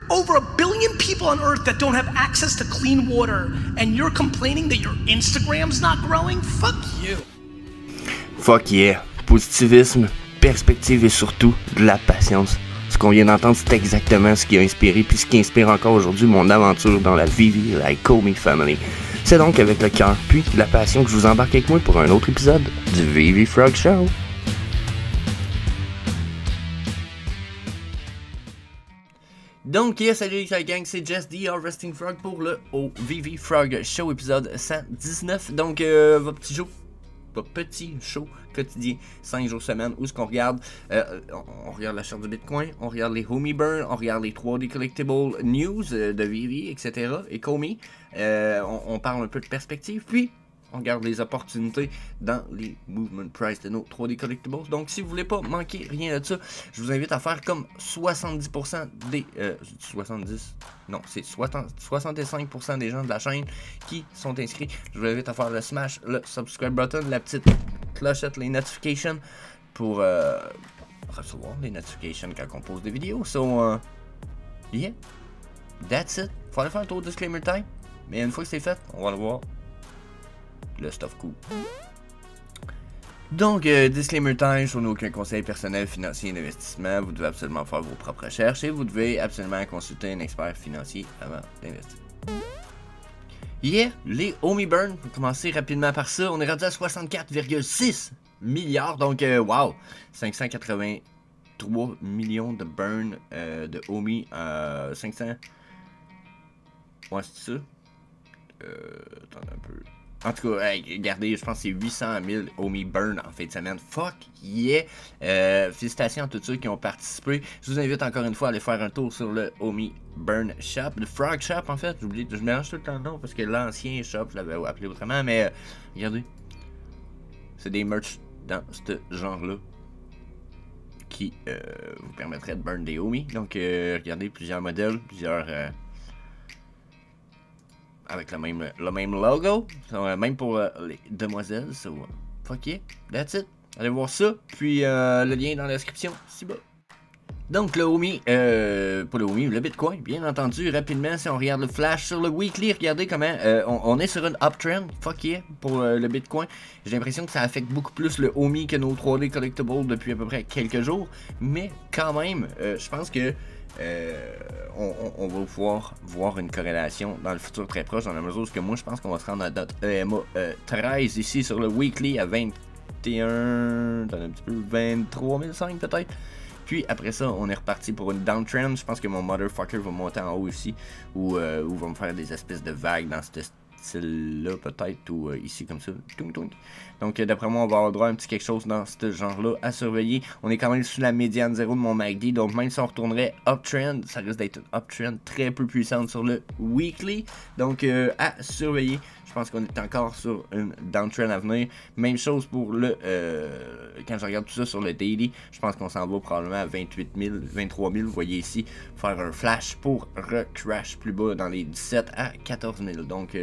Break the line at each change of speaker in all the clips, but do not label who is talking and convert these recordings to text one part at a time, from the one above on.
Over 1 billion people on Earth that don't have access to clean water, and you're complaining that your Instagram's not growing? Fuck you.
Fuck yeah. Positivisme, perspective et surtout de la patience. Ce qu'on vient d'entendre, c'est exactement ce qui a inspiré puis ce qui inspire encore aujourd'hui mon aventure dans la Vivi Like Comey Family. C'est donc avec le cœur puis la passion que je vous embarque avec moi pour un autre épisode du Vivi Frog Show. Donc, salut la gang, c'est Jess The Harvesting Frog pour le Vivi Frog Show épisode 119. Donc, votre petit show quotidien, 5 jours semaine, où est-ce qu'on regarde, on regarde la charte du Bitcoin, on regarde les homie burn, on regarde les 3D collectible news de Vivi, etc. et Comey, on parle un peu de perspective, puis on regarde les opportunités dans les movement price de nos 3D collectibles. Donc si vous voulez pas manquer rien de ça, je vous invite à faire comme 70% des... 65% des gens de la chaîne qui sont inscrits. Je vous invite à faire le smash, le subscribe button, la petite clochette, les notifications pour recevoir les notifications quand on pose des vidéos. So, yeah, that's it. Faut aller faire un tour de disclaimer time. Mais une fois que c'est fait, on va le voir. Le stuff cool. Donc, disclaimer time, je n'ai aucun conseil personnel, financier et d'investissement. Vous devez absolument faire vos propres recherches et vous devez absolument consulter un expert financier avant d'investir. Yeah, les homie burn, on va commencer rapidement par ça. On est rendu à 64,6 milliards, donc wow, 583 millions de burn de homie, 500... Ouais, c'est ça. Attendez un peu... En tout cas, hey, regardez, je pense que c'est 800 000 homie burn en fin de semaine. Fuck yeah! Félicitations à tous ceux qui ont participé. Je vous invite encore une fois à aller faire un tour sur le homie burn shop. Le frog shop, en fait. Je mélange tout le temps le nom parce que l'ancien shop, je l'avais appelé autrement. Mais regardez, c'est des merch dans ce genre-là qui vous permettraient de burn des homies. Donc, regardez, plusieurs modèles, plusieurs... avec le même logo, même pour les demoiselles, so, fuck yeah, that's it, allez voir ça, puis le lien est dans la description, ici bas. Donc le homie, pas le homie, le Bitcoin, bien entendu, rapidement, si on regarde le flash sur le weekly, regardez comment, on est sur une uptrend, fuck yeah, pour le Bitcoin. J'ai l'impression que ça affecte beaucoup plus le homie que nos 3D collectibles depuis à peu près quelques jours, mais quand même, je pense que on va pouvoir voir une corrélation dans le futur très proche, dans la mesure où moi je pense qu'on va se rendre à notre EMA 13 ici sur le weekly à 21, un petit peu 23 500 peut-être. Puis après ça, on est reparti pour une downtrend. Je pense que mon motherfucker va monter en haut ici, ou va me faire des espèces de vagues dans ce style-là peut-être, ou ici comme ça. Donc d'après moi, on va avoir droit à un petit quelque chose dans ce genre-là à surveiller. On est quand même sous la médiane zéro de mon MACD, donc même si on retournerait uptrend, ça risque d'être une uptrend très peu puissante sur le weekly. Donc à surveiller. Je pense qu'on est encore sur une downtrend à venir. Même chose pour le... quand je regarde tout ça sur le daily, je pense qu'on s'en va probablement à 28 000, 23 000. Vous voyez ici, faire un flash pour recrash plus bas dans les 17 à 14 000. Donc,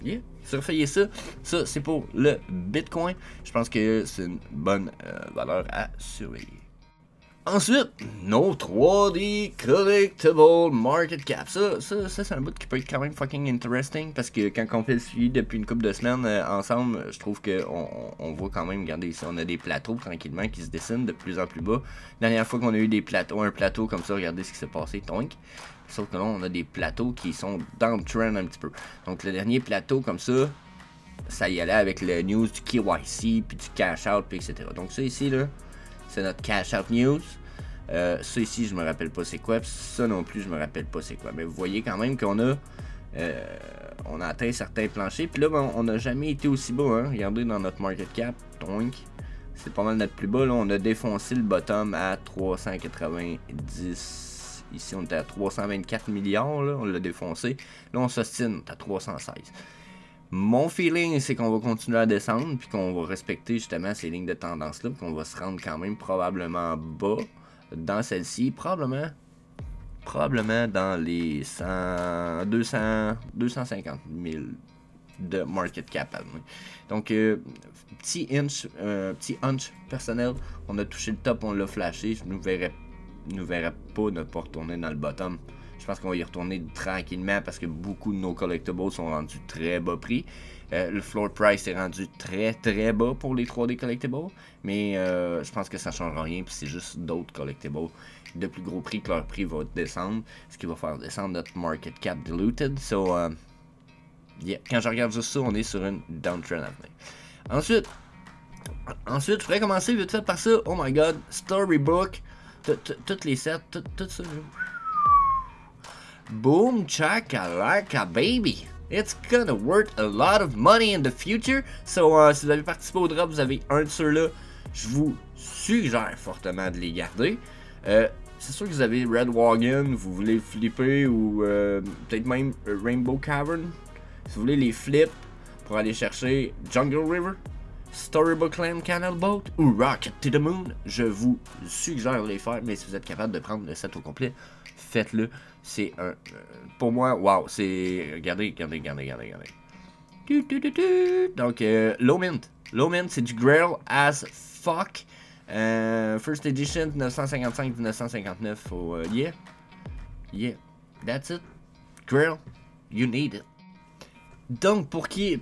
yeah, surveillez ça. Ça, c'est pour le Bitcoin. Je pense que c'est une bonne valeur à surveiller. Ensuite, nos 3D collectible market cap. Ça c'est un bout qui peut être quand même fucking interesting parce que quand on fait le suivi depuis une couple de semaines ensemble, je trouve qu'on voit quand même, regardez ici, on a des plateaux tranquillement qui se dessinent de plus en plus bas. La dernière fois qu'on a eu des plateaux, un plateau comme ça, regardez ce qui s'est passé, tonk. Sauf que là, on a des plateaux qui sont downtrend un petit peu. Donc le dernier plateau comme ça y allait avec le news du KYC, puis du cash out, puis etc. Donc ça ici, là, c'est notre cash out news. Ça ici, je me rappelle pas c'est quoi. Puis ça non plus, je me rappelle pas c'est quoi. Mais vous voyez quand même qu'on a on a atteint certains planchers. Puis là, ben, on n'a jamais été aussi bas. Hein. Regardez dans notre market cap. Donc, c'est pas mal notre plus bas. Là, on a défoncé le bottom à 390. Ici, on était à 324 milliards. Là, on l'a défoncé. Là, on s'ostine à 316. Mon feeling, c'est qu'on va continuer à descendre, puis qu'on va respecter justement ces lignes de tendance-là, puis qu'on va se rendre quand même probablement bas dans celle-ci, probablement dans les 250 000 de market cap. Donc, petit hunch personnel, on a touché le top, on l'a flashé, je nous verrais pas ne pas retourner dans le bottom Je pense qu'on va y retourner tranquillement parce que beaucoup de nos collectibles sont rendus très bas prix. Le floor price est rendu très très bas pour les 3D collectibles, mais je pense que ça ne changera rien, puis c'est juste d'autres collectibles de plus gros prix que leur prix va descendre, ce qui va faire descendre notre market cap diluted. So, yeah, quand je regarde juste ça, on est sur une downtrend à venir. Ensuite, je pourrais commencer vite fait par ça. Oh my god, Storybook, toutes les sets, tout ça. Boom, chakalaka, baby! It's gonna worth a lot of money in the future. So, si vous avez participé au drop, vous avez un de ceux-là. Je vous suggère fortement de les garder. C'est sûr que vous avez Red Wagon, vous voulez flipper, ou peut-être même Rainbow Cavern. Si vous voulez les flip pour aller chercher Jungle River, Storybook Land Canal Boat ou Rocket to the Moon, je vous suggère de les faire. Mais si vous êtes capable de prendre le set au complet, faites-le. C'est un... pour moi, wow, c'est... Regardez. Donc, Low Mint. Low Mint, c'est du Grail as fuck. First Edition, 1955-1959. Oh, yeah. That's it. Grail, you need it. Donc, pour ce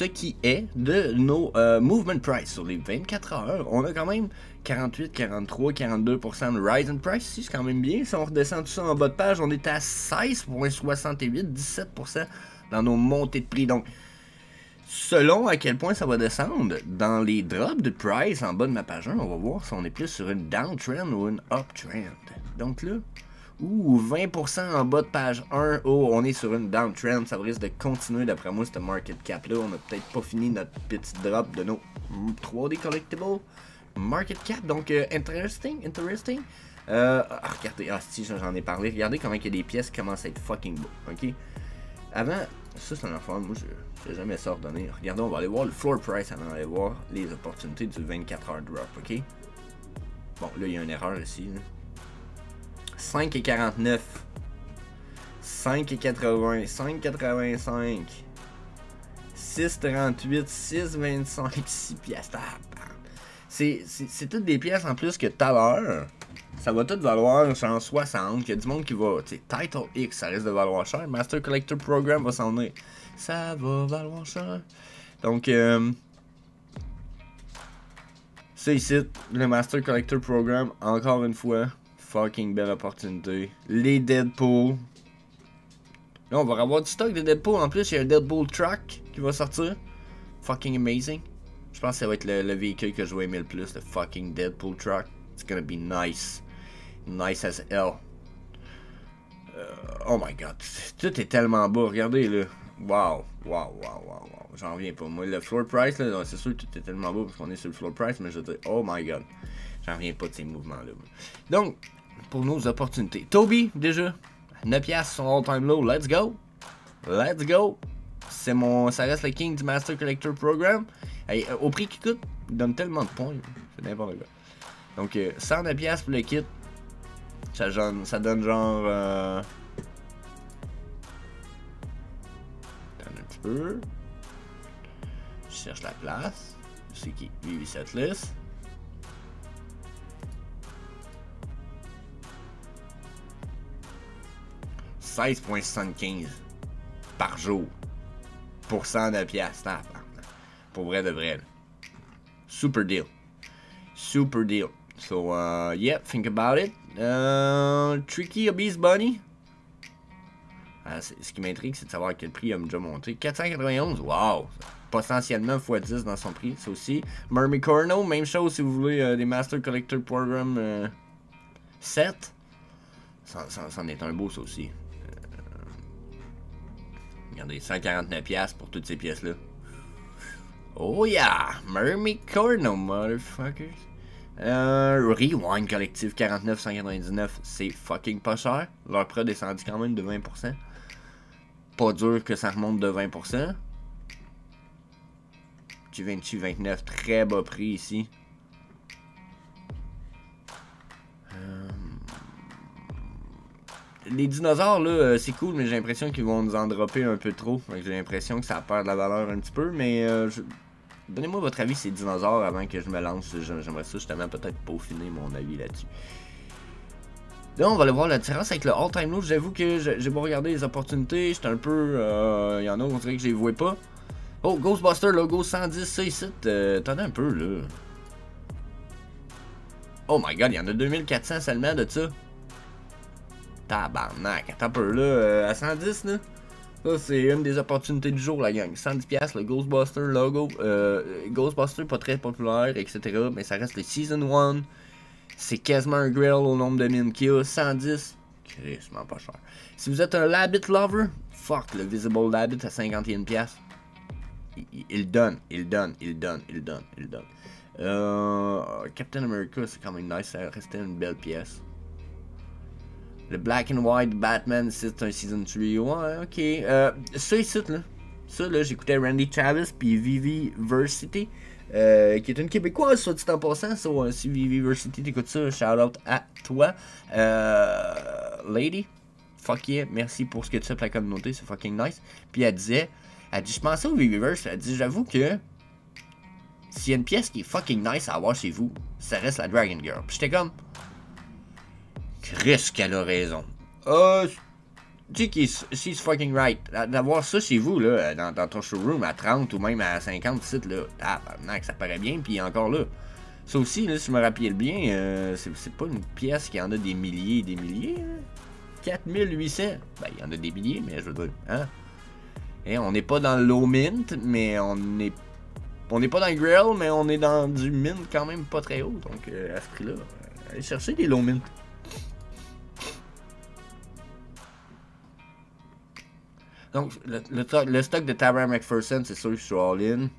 qui est de nos movement price sur les 24 heures, on a quand même 48, 43, 42% de rise in price. Si, c'est quand même bien. Si on redescend tout ça en bas de page, on est à 16,68, 17% dans nos montées de prix. Donc, selon à quel point ça va descendre, dans les drops de price en bas de ma page 1, on va voir si on est plus sur une downtrend ou une uptrend. Donc là... Ouh, 20% en bas de page 1. Oh, on est sur une downtrend. Ça risque de continuer d'après moi, cette market cap-là. On a peut-être pas fini notre petit drop de nos 3D collectibles market cap. Donc, interesting. Regardez, si j'en ai parlé. Regardez comment il y a des pièces qui commencent à être fucking beaux. Ok? Avant, ça c'est un affaire. Moi, je n'ai jamais ça ordonné. Regardez, on va aller voir le floor price avant d'aller voir les opportunités du 24 heures drop. Ok? Bon, là, il y a une erreur ici. Là. 5,49, 5,80, 5,85, 6,38, 6,25, 6 piastres. C'est toutes des pièces en plus que tout à l'heure. Ça va tout valoir genre 60. Il y a du monde qui va. Tu sais, Title X, ça risque de valoir cher. Master Collector Program va s'en venir. Ça va valoir cher. Donc, c'est ici, le Master Collector Program, encore une fois. Fucking belle opportunité. Les Deadpool. Là, on va avoir du stock de Deadpool. En plus, il y a un Deadpool Truck qui va sortir. Fucking amazing. Je pense que ça va être le véhicule que je vais aimer le plus. Le fucking Deadpool Truck. It's gonna be nice. Nice as hell. Oh my god. Tout est tellement beau. Regardez là. Wow. J'en reviens pas. Moi, le floor price, là, c'est sûr que tout est tellement beau parce qu'on est sur le floor price. Mais je veux dire, oh my god. J'en reviens pas de ces mouvements-là. Donc, pour nos opportunités. Toby, déjà, 9$ son all-time low. Let's go. Ça reste le king du Master Collector Program. Hey, au prix qu'il coûte, il donne tellement de points. C'est n'importe quoi. Donc, 109$ pour le kit. Ça donne genre... Attends un petit peu. Je cherche la place. C'est qui vit cette liste. $16,75 par jour pour 109$. Pour vrai de vrai. Là. Super deal. So, yeah, think about it. Tricky Obese Bunny. Ce qui m'intrigue, c'est de savoir à quel prix il a déjà monté. 491, wow! Potentiellement x10 dans son prix, ça aussi. Mermicorno, même chose si vous voulez des Master Collector Program 7. C'en est un beau, ça aussi. Regardez, 149$ pour toutes ces pièces-là. Oh yeah! Mermicorno, motherfuckers. Rewind Collective 49,199$, c'est fucking pas cher. Leur prix est descendu quand même de 20%. Pas dur que ça remonte de 20%. Givenchy 29, très bas prix ici. Les dinosaures là, c'est cool, mais j'ai l'impression qu'ils vont nous en dropper un peu trop. J'ai l'impression que ça perd de la valeur un petit peu, mais donnez-moi votre avis sur ces dinosaures avant que je me lance. J'aimerais ça justement peut-être peaufiner mon avis là-dessus. Là, on va aller voir la différence avec le all-time low. J'avoue que j'ai beau regarder les opportunités, j'étais un peu... Il y en a, on dirait que je les vois pas. Oh, Ghostbuster, logo 110, ça ici. Attendez un peu, là. Oh my god, il y en a 2400 seulement de ça. Tabarnak, attends un peu, là. À 110, là. Ça, c'est une des opportunités du jour, la gang. 110$, le Ghostbuster logo. Ghostbuster, pas très populaire, etc. Mais ça reste le Season 1. C'est quasiment un grill au nombre de mines qu'il y a. 110. Crissement pas cher. Si vous êtes un Labbit lover, fuck le Visible Labbit à 51$. Il donne. Captain America, c'est quand même nice. Ça restait une belle pièce. Le Black and White Batman, c'est un Season 3. Ouais, ok. Ça ici, là. Ça, là, j'écoutais Randy Travis puis Vivi Versity. Qui est une Québécoise, soit dit en passant. So, si Vivi Versity t'écoutes ça, shout out à toi. Lady, fuck yeah, merci pour ce que tu fais pour la communauté, c'est fucking nice. Puis elle dit, je pensais au Viviverse, elle dit, j'avoue que s'il y a une pièce qui est fucking nice à avoir chez vous, ça reste la Dragon Girl. Puis j'étais comme, Chris qu'elle a raison. Tu sais she's fucking right. D'avoir ça chez vous, là, dans ton showroom à 30 ou même à 50 sites, là, ça paraît bien, puis encore là. Ça aussi, là, si je me rappelle bien, c'est pas une pièce qui en a des milliers et des milliers. Hein? 4800. Ben, il y en a des milliers, mais je veux dire, hein. Et on n'est pas dans le low mint, mais on n'est pas dans le grill, mais on est dans du mint quand même pas très haut. Donc, à ce prix-là, allez chercher des low mint. Donc, le stock de Tara McPherson, c'est sûr que je suis all-in.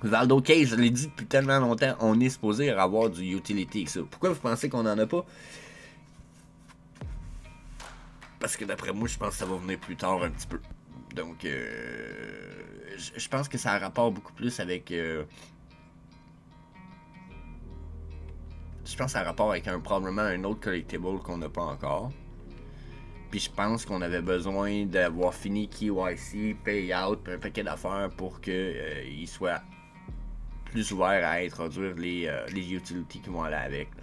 Valdo Cage, je l'ai dit depuis tellement longtemps, on est supposé avoir du utility avec ça. Pourquoi vous pensez qu'on en a pas? Parce que d'après moi, je pense que ça va venir plus tard un petit peu. Donc, je pense que ça a rapport beaucoup plus avec... je pense que ça a rapport avec probablement un autre collectible qu'on n'a pas encore. Puis je pense qu'on avait besoin d'avoir fini KYC, Payout, un paquet d'affaires pour qu'il soit plus ouvert à introduire les utilities qui vont aller avec. Là.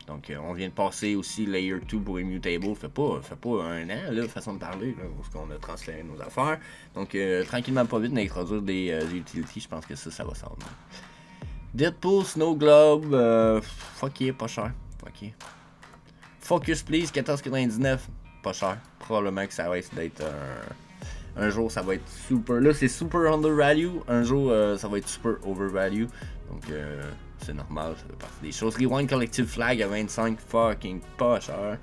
Donc on vient de passer aussi Layer 2 pour Immutable, fait pas un an, là, façon de parler, là, parce qu'on a transféré nos affaires. Donc tranquillement pas vite d'introduire des utilities, je pense que ça va s'en venir. Deadpool, Snow Globe, fuck yeah, pas cher, fuck yeah. Focus Please, 14,99. Pas cher. Probablement que ça va être d'être un jour ça va être super. Là c'est super undervalue. Un jour ça va être super overvalue. Donc c'est normal, ça fait partie des choses. Rewind Collective Flag à 25, fucking pas cher.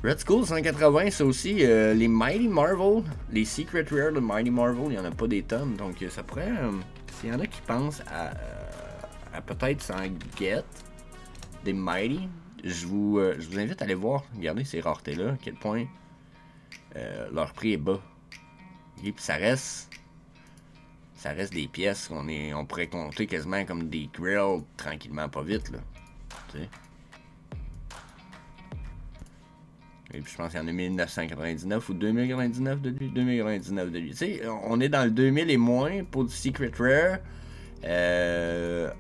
Red Skull 180, ça aussi. Les Mighty Marvel, les Secret Rare de Mighty Marvel, il n'y en a pas des tonnes. Donc ça pourrait. S'il y en a qui pensent à peut-être s'en get des Mighty. Je vous invite à aller voir, regardez ces raretés-là, à quel point leur prix est bas. Et puis ça reste des pièces qu'on pourrait compter quasiment comme des grills tranquillement, pas vite, là. T'sais. Et puis je pense qu'il y en a 1999 ou 2099 de lui. 2099 de lui. Tu sais, on est dans le 2000 et moins pour du Secret Rare.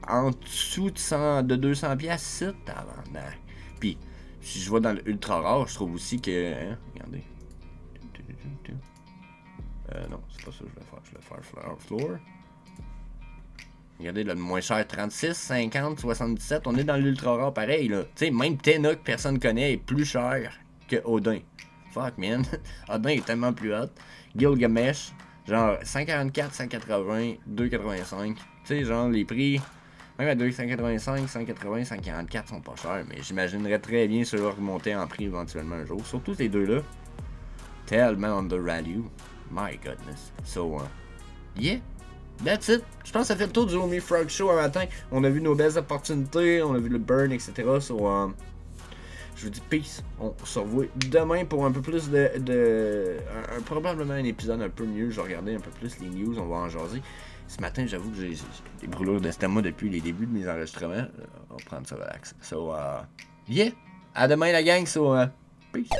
En dessous de 200 pièces, c'est tabarnak. Puis, si je vois dans le ultra rare, je trouve aussi que... Hein, regardez. Non, c'est pas ça que je vais faire. Je vais faire Floor. Regardez, le moins cher, 36, 50, 77. On est dans l'ultra rare pareil, là. Tu sais, même Tena que personne connaît est plus cher que Odin. Fuck, man. Odin est tellement plus hot. Gilgamesh, genre 144, 180, 285. Tu sais, genre, les prix... Même à 285, 180, 144 sont pas chers, mais j'imaginerais très bien ceux-là remonter en prix éventuellement un jour. Surtout ces deux-là. Tellement undervalue. My goodness. So, yeah. That's it. Je pense que ça fait le tour du Homie Frog Show un matin. On a vu nos belles opportunités, on a vu le burn, etc. So, je vous dis peace. On se revoit demain pour un peu plus probablement un épisode un peu mieux. Je vais regarder un peu plus les news, on va en jaser. Ce matin, j'avoue que j'ai des brûlures d'estomac depuis les débuts de mes enregistrements. On va prendre ça relax. So, yeah. À demain la gang. So, peace.